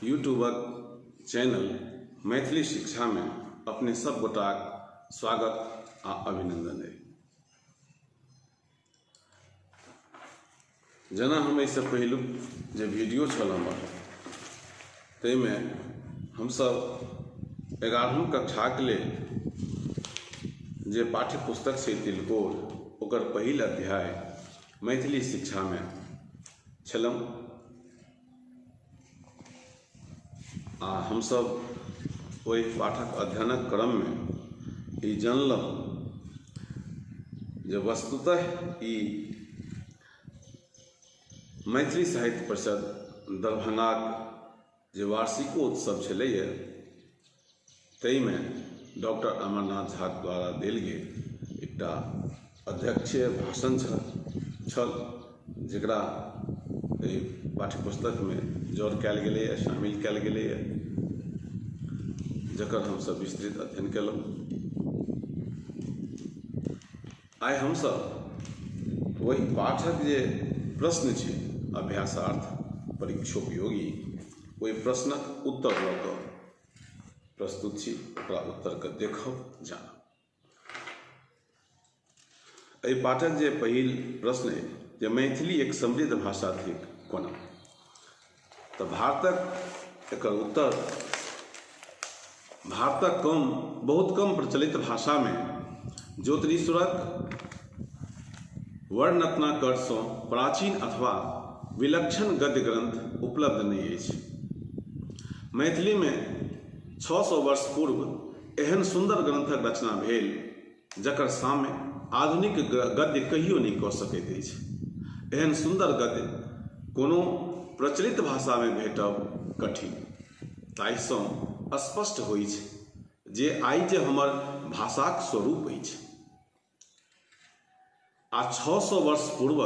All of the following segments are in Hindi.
यूट्यूबक चैनल मैथिली शिक्षा में अपने सब गोटाक स्वागत आ अभिनंदन है। जेना हम एहिसँ पहिलुक जे वीडियो छल हमर ताहिमे हमसब 11वीं कक्षाक लेल जे पाठ्य पुस्तक छै तिलकोर ओकर पहिल अध्याय मैथिली शिक्षा में छलहुँ आ हमसब ओहि पाठक अध्ययनक क्रम में ई जानलहुँ जे वस्तुतः ई मैथिली साहित्य परिषद दरभंगाक जे वार्षिकोत्सव छलैए ताहिमे डॉक्टर अमरनाथ झा द्वारा देल गेल एकटा अध्यक्षीय भाषण छल जकरा एहि पाठ्यपुस्तक में जोड़ कयल गेलैए, शामिल कयल गेलैए, जकर हमसब विस्तृत अध्ययन केलहुँ। आइ हमसब वही पाठक जे प्रश्न छै अभ्यासार्थ परीक्षोपयोगी ओहि प्रश्नक उत्तर लऽ कऽ प्रस्तुत छी, ओकरा उत्तरके देखब जानब। एहि पाठक जे पहिल प्रश्न है जे मैथिली एक समृद्ध भाषा थिक कोना, तऽ भारतक एकर उत्तर भारतक बहुत कम प्रचलित भाषा में ज्योतिरीश्वरक वर्णरत्नाकरसँ प्राचीन अथवा विलक्षण गद्य ग्रंथ उपलब्ध नहीं अछि। मैथिली में 600 वर्ष पूर्व एहन सुंदर ग्रंथक रचना भेल जकर साम्य आधुनिक गद्य कहियो नहीं कऽ सकैत अछि। एहन सुंदर गद्य कोनो प्रचलित भाषा में भेटब कठिन, ताहिसँ स्पष्ट होइ छै जे आइ जे हमर भाषाक स्वरूप अछि आ 600 वर्ष पूर्व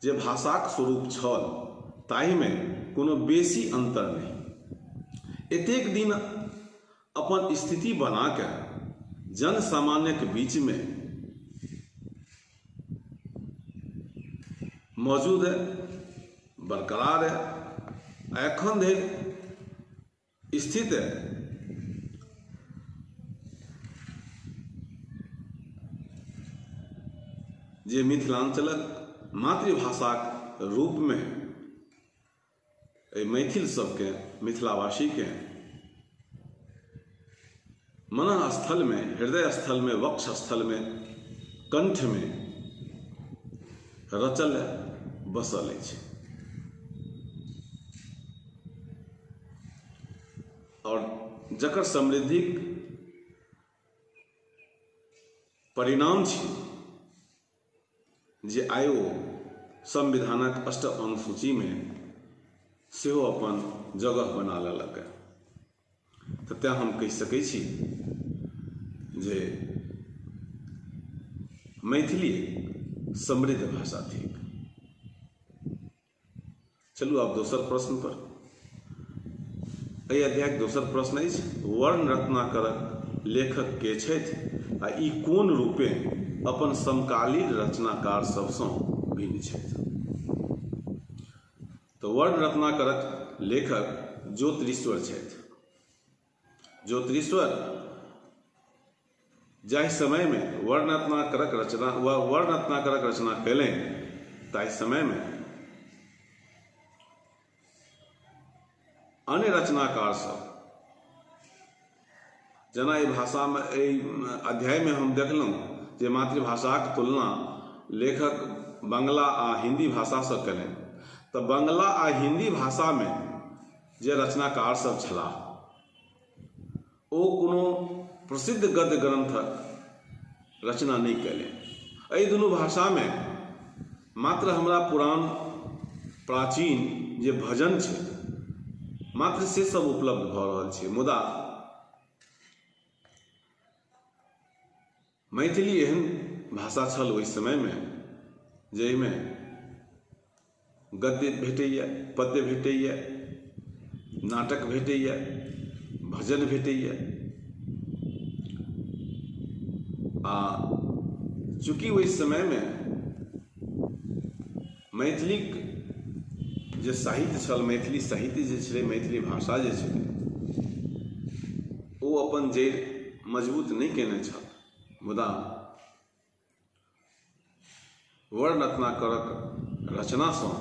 जे भाषाक स्वरूप छल ताहिमे कोनो बेसी अंतर नहीं। एतेक दिन अपन स्थिति बना के जन सामान्यक बीच में मौजूद है, बरकरार है, एखन धरि स्थित है। जे मिथिलांचलक मातृभाषाक रूप में मैथिल सबके मिथिलावासी के मनः स्थल में, हृदय स्थल में, वक्ष स्थल में, कंठ में रचल बसल अछि। और जकर समृद्धिक परिणाम छै जे आयो संविधानक 8 अनुसूची में सेहो अपन जगह बना लेलक। तऽ तेँ हम कहि सकै छी जे मैथिली समृद्ध भाषा थिक। चलू आब दोसर प्रश्न पर। एहि अध्यायक दोसर प्रश्न अछि वर्ण रत्नाकरक लेखक के छथि आ ई कोन रूपे अपन समकालीन रचनाकार सबसँ भिन्न छथि। तो वर्ण रत्नाकरक लेखक ज्योतिरीश्वर छथि। ज्योतिरीश्वर जाहि समय में वर्ण रत्नाकरक रचना कयलनि ताहि समय में अन्य रचनाकार सब जेना एहि भाषा में एहि अध्याय में हम देखलहुँ जे मातृभाषाक तुलना लेखक बंगला आ हिंदी भाषा से कयलनि, तऽ बंगला आ हिंदी भाषा में जे रचनाकार सब छलाह ओ कोनो प्रसिद्ध गद्य ग्रंथक रचना नहीं कयलनि। एहि दुनू भाषा में मात्र हमरा पुरान प्राचीन जे भजन छै मात्र से सब उपलब्ध भऽ रहल छै, मुदा मैथिली एहन भाषा छल ओहि समय में जाहिमे गद्य भेटैए, पद्य भेटैए, नाटक भेटैए, भजन भेटैए। आ चूँकि ओहि समय में मैथिलीक जे साहित्य छल, मैथिली साहित्य जे छलै, मैथिली भाषा जे छलै, ओ अपन जड़ि मजबूत नहि केने छल। मुदा वर्ण रत्नाकरक रचनासँ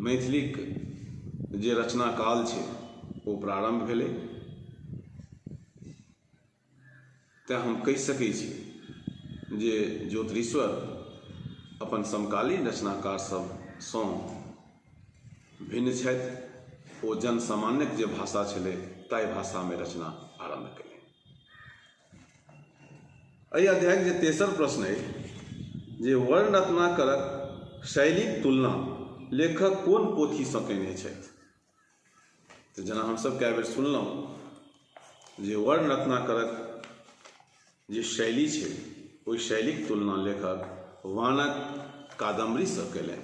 मैथिलीक जे रचना काल छै ओ प्रारंभ भेलै। तेँ हम कहि सकै छी जे ज्योतिरीश्वर अपन समकालीन रचनाकार सबसँ भिन्न छथि। ओ जन सामान्यक जे भाषा छलै ताहि भाषामे रचना आरम्भ केलनि। एहि अध्यायक जे तेसर प्रश्न अइ जे वर्ण रत्नाकरक शैलीक तुलना लेखक कोन पोथीसँ केने छथि। तऽ जेना हमसब कए बेर सुनलहुँ जे वर्ण रत्नाकरक जे शैली छै ओहि शैलीक तुलना लेखक वाणक कादम्बरीसँ केलनि।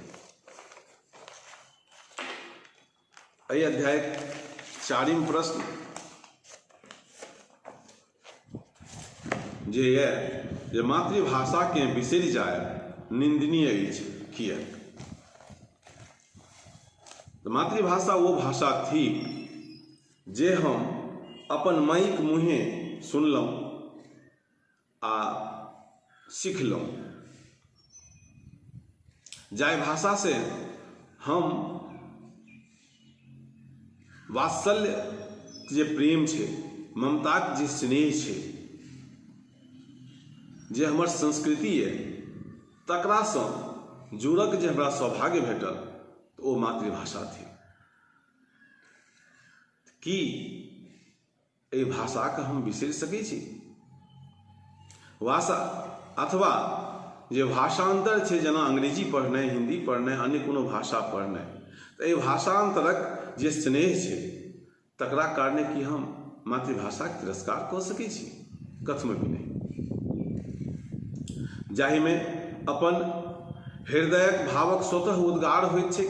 एहि अध्यायक चारिम प्रश्न जे यऽ जे मातृभाषाकेँ बिसरि जाय निंदनीय अछि, किएक। तऽ मातृभाषा वो भाषा थिक जे हम अपन माइक मुँहे सुनलहुँ आ सिखलहुँ, जाहि भाषा से हम वात्सल्य जे प्रेम छै, ममताक जे स्नेह छै, जे हमर संस्कृति अइ तकरासँ जुड़क जे हमरा सौभाग्य भेटल तऽ ओ मातृभाषा थी। की एहि भाषाके हम बिसरि सकै छी। भाषा अथवा जे भाषांतर छै, जेना अंग्रेजी पढ़नाइ, हिंदी पढ़नाइ, अन्य कोनो भाषा पढ़नाइ, तऽ एहि भाषांतरक जे स्नेह छै तकरा कारणे कि हम मातृभाषाके तिरस्कार कऽ सकै छी, कथमपि नहि। जाहिमे अपन हृदयक भावक स्वतः उद्गार होइत छै,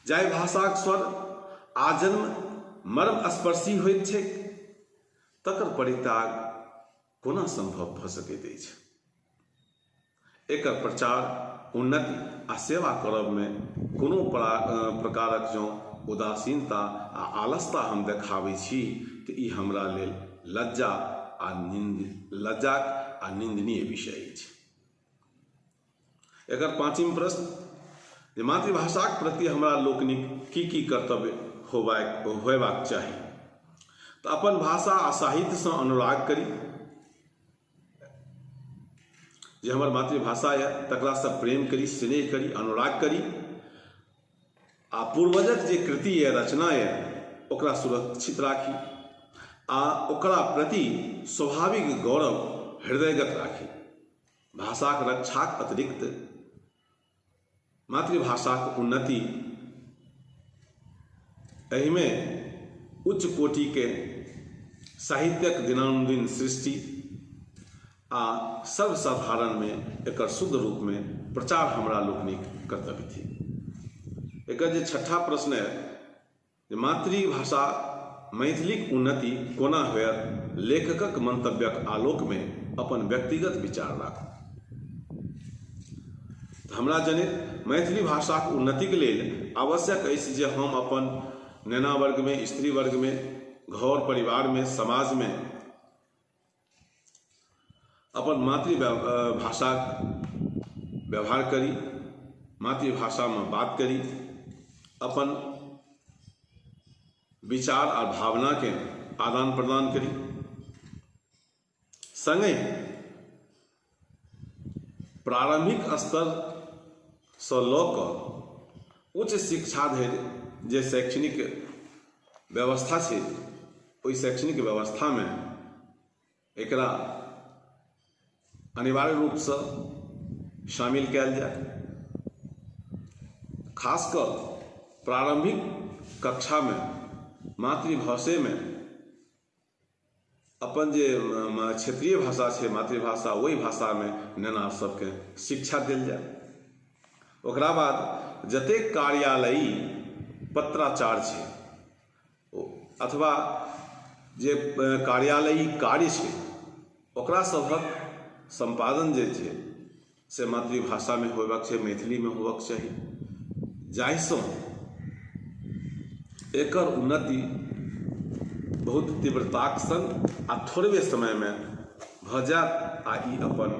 जाहि भाषाक स्वर आजन्म मर्म स्पर्शी होइत छै, तकर परित्याग कोना संभव भऽ सकैत अछि। एकर प्रचार, उन्नति आ सेवा करबमे कोनो प्रकारक जँ उदासीनता आ आलसता हम देखाबै छी तऽ ई हमरा लेल लज्जाक आ निंदनीय विषय अछि। एकर पाँचिम प्रश्न जे मातृभाषाक प्रति हमरा लोकनिक की कर्तव्य होयबाक चाही। तऽ अपन भाषा आ साहित्यसँ अनुराग करी, जे हमर मातृभाषा यऽ तकरासँ प्रेम करी, स्नेह करी, अनुराग करी, आ पूर्वजक जे कृति यऽ, रचना यऽ, ओकरा सुरक्षित राखी आ ओकरा प्रति स्वाभाविक गौरव हृदयगत राखी। भाषाक रक्षाक अतिरिक्त मातृभाषाक उन्नति, एहिमे उच्च कोटिके साहित्यक दिनानुदिन सृष्टि आ सर्वसाधारण में एकर शुद्ध रूप में प्रचार हमरा लोकनिक कर्तव्य थी। एकर जे छठा प्रश्न है जे मातृभाषा मैथिलीक उन्नति कोना होयत, लेखकक मंतव्यक आलोक में अपन व्यक्तिगत विचार राखू। हमरा जनित मैथिली भाषाक उन्नतिक लेल आवश्यक अछि जे हम अपन नेना वर्ग में, स्त्री वर्ग में, घर परिवार में, समाज में अपन मातृभाषा व्यवहार करी, मातृभाषा में बात करी, अपन विचार और भावना के आदान प्रदान करी, संगे प्रारंभिक स्तर से लऽ कऽ उच्च शिक्षा धरि जे शैक्षणिक व्यवस्था छै ओहि शैक्षणिक व्यवस्था में एकरा अनिवार्य रूप से शामिल कयल जाय। खासकर प्रारंभिक कक्षा में मातृभाषा में अपन जे क्षेत्रीय भाषा छै, मातृभाषा, वही भाषा में नेना सबके शिक्षा देल जाय। ओकरा बाद जतेक कार्यालयी पत्राचार छै अथवा जे कार्यालयी कार्य छै ओकरा सभक संपादन जे छै से मातृभाषा में होबाक छै, मैथिली में होबाक चाही। जाहिसँ एकर उन्नति बहुत तीव्रताक संग आ थोड़बे समय में भऽ जायत आ ई अपन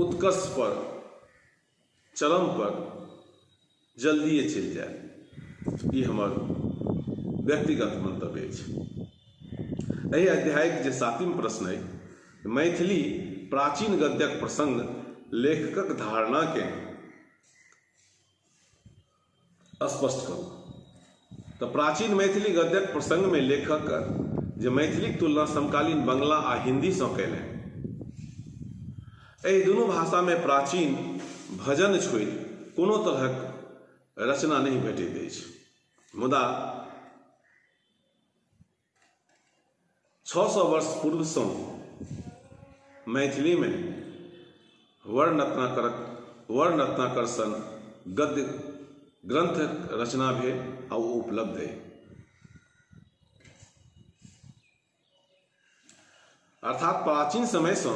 उत्कर्ष पर, चरम पर जल्दिए चलि जाय। ई हमर व्यक्तिगत मंतव्य अछि। एहि अध्यायक जे 7वां प्रश्न अछि, मैथिली प्राचीन गद्यक प्रसंग लेखकक धारणा के स्पष्ट करू। तो प्राचीन मैथिली गद्यक प्रसंग में लेखक जे मैथिलीक तुलना समकालीन बंगला आ हिंदी सँ कयलनि। एहि दुनू भाषा में प्राचीन भजन छोड़ि कोनो तरहक रचना नहीं भेटैत अछि। मुदा 600 वर्ष पूर्व सँ मैथिली में वर्णरत्नाकर सन गद्य ग्रंथ रचना भेल आ ओ उपलब्ध है। अर्थात प्राचीन समय से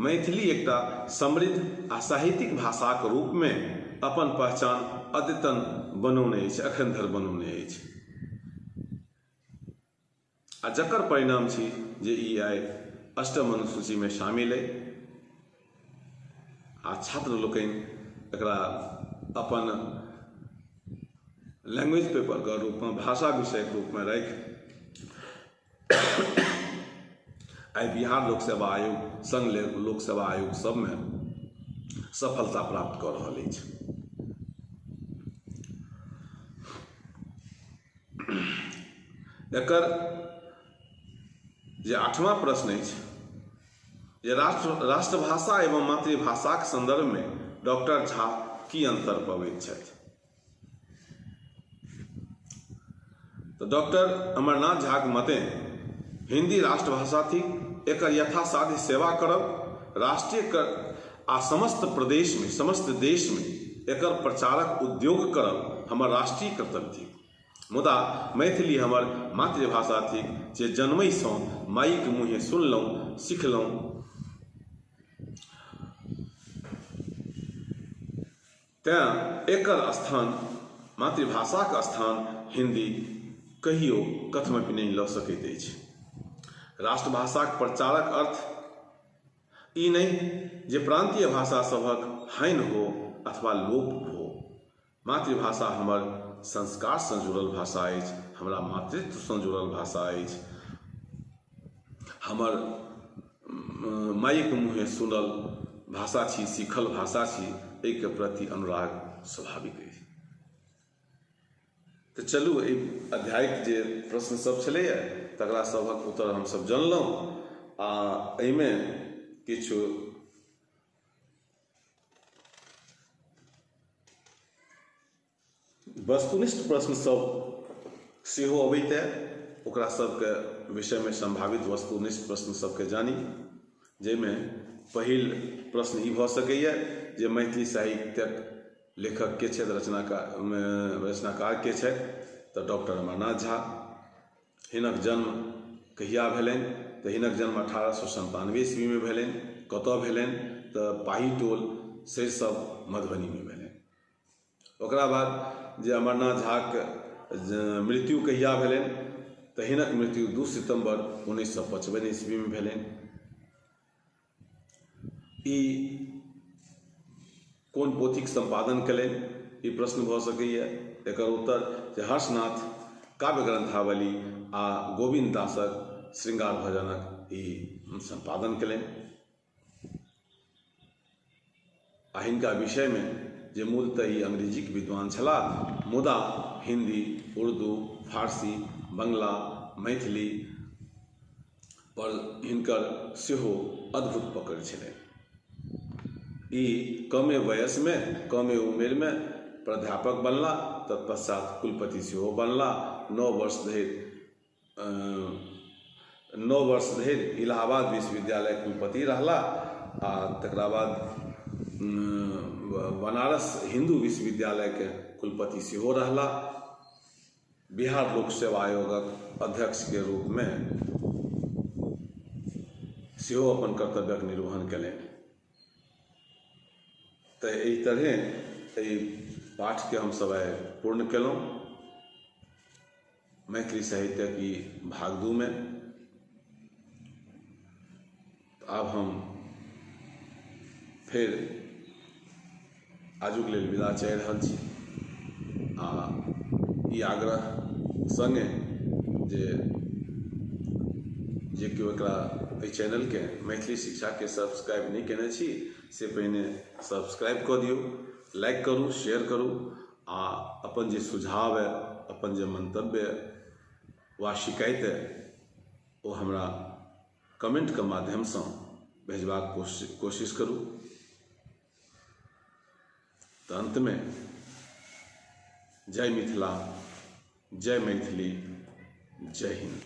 मैथिली एकटा समृद्ध आ साहित्यिक भाषाक रूप में अपन पहचान अद्यतन बनौने अछि, अखन धरि बनौने अछि। आ जकर परिणाम छी जे ई आइ अष्टम अनुसूची में शामिल है आ छात्र लोकनि एकरा अपन लैंग्वेज पेपर के रूप में, भाषा विषय के रूप में राखि आई बिहार लोक सेवा आयोग, संघ लोक सेवा आयोग सब में सफलता प्राप्त कर रहल अछि। एकर जे 8वां प्रश्न अछि जे राष्ट्रभाषा एवं मातृभाषा के संदर्भ में डॉक्टर झा की अंतर पबैत छथि। तो डॉक्टर अमरनाथ झा के मते हिंदी राष्ट्रभाषा थी, एकर यथासाध्य सेवा करब राष्ट्रीय आ समस्त प्रदेश में, समस्त देश में एकर प्रचारक उद्योग करब हमर राष्ट्रीय कर्तव्य थी। मुदा मैथिली हमर मातृभाषा थी जे जन्मय सँ माई के मुँहे सुनलहुँ, सिखलहुँ। तेँ एकर स्थान, मातृभाषा के स्थान हिंदी कहियो कथमपि नहीं लऽ सकैत अछि। राष्ट्रभाषाक प्रचारक अर्थ ई नहीं जे प्रांतीय भाषा सभक हानि हो अथवा लोप हो। मातृभाषा हमर संस्कार सँ जुड़ल भाषा अछि, हमरा मातृत्व सँ जुड़ल भाषा अछि, हमर माई के मुँहे सुनल भाषा छी, सीखल भाषा छी। एहि के प्रति अनुराग स्वाभाविक अछि। तो चलू एहि अध्यायक जे प्रश्न सब छलैए तकरा सभक उत्तर हमसब जानलहुँ आ एहिमे किछु वस्तुनिष्ठ प्रश्न सब सेहो अबैत है, ओकरा सबके विषय में संभावित वस्तुनिष्ठ प्रश्न सबके जानी। जाहिमे पहिल प्रश्न ई भऽ सकैए जे मैथिली साहित्यक लेखक के छथि, रचनाकार के छथि। तऽ डॉक्टर अमरनाथ झा। हिनक जन्म कहिया भेलनि तऽ हिनक जन्म 1897 ईस्वी में भेलनि। कतऽ भेलनि तऽ पाहीटोल सरिसब मधुबनी में भेलनि। ओकरा बाद जे अमरनाथ झा के मृत्यु कहिया भेलनि तऽ हिनक मृत्यु 2 सितंबर 1955 ईस्वी में भेलनि। ई कोन पोथीक संपादन कयलनि ई प्रश्न भऽ सकैए। एकर उत्तर जे हर्षनाथ काव्य ग्रंथावली आ गोविंद दासक श्रृंगार भजनक ई संपादन कयलनि। आ हिनका विषय में जे मूलतः ई अंग्रेजीक विद्वान छलाह, मुदा हिंदी, उर्दू, फारसी, बंगला, मैथिली पर हिनकर सेहो अद्भुत पकड़ छलनि। ई कमे वयस में, कमे उमेर में प्राध्यापक बनला, तत्पश्चात कुलपति सेहो बनला। 9 वर्ष धरि इलाहाबाद विश्वविद्यालय कुलपति रहला आ तकरा बाद बनारस हिंदू विश्वविद्यालय के कुलपति सेहो रहला। बिहार लोक सेवा आयोगक अध्यक्ष के रूप में सेहो अपन कर्तव्यक निर्वहन कयलनि। तो एहि तरह एहि पाठ के हम सब आइ पूर्ण केलहुँ मैथिली साहित्यक ई भाग 2 में। आब हम फिर आजुक लेल विदा चाहि रहल छी आ ई आग्रह संगे जे केओ एकरा एहि चैनल के मैथिली शिक्षा के सब्सक्राइब नहीं केने छी से पहिने सब्सक्राइब कऽ दियौ, लाइक करू, शेयर करू आ अपन जे सुझाव है, अपन जे मंतव्य वा शिकायत है वो हमरा कमेंट के माध्यम से भेजबाक कोशिश करू। तो अंत में जय मिथिला, जय मैथिली, जय हिंद।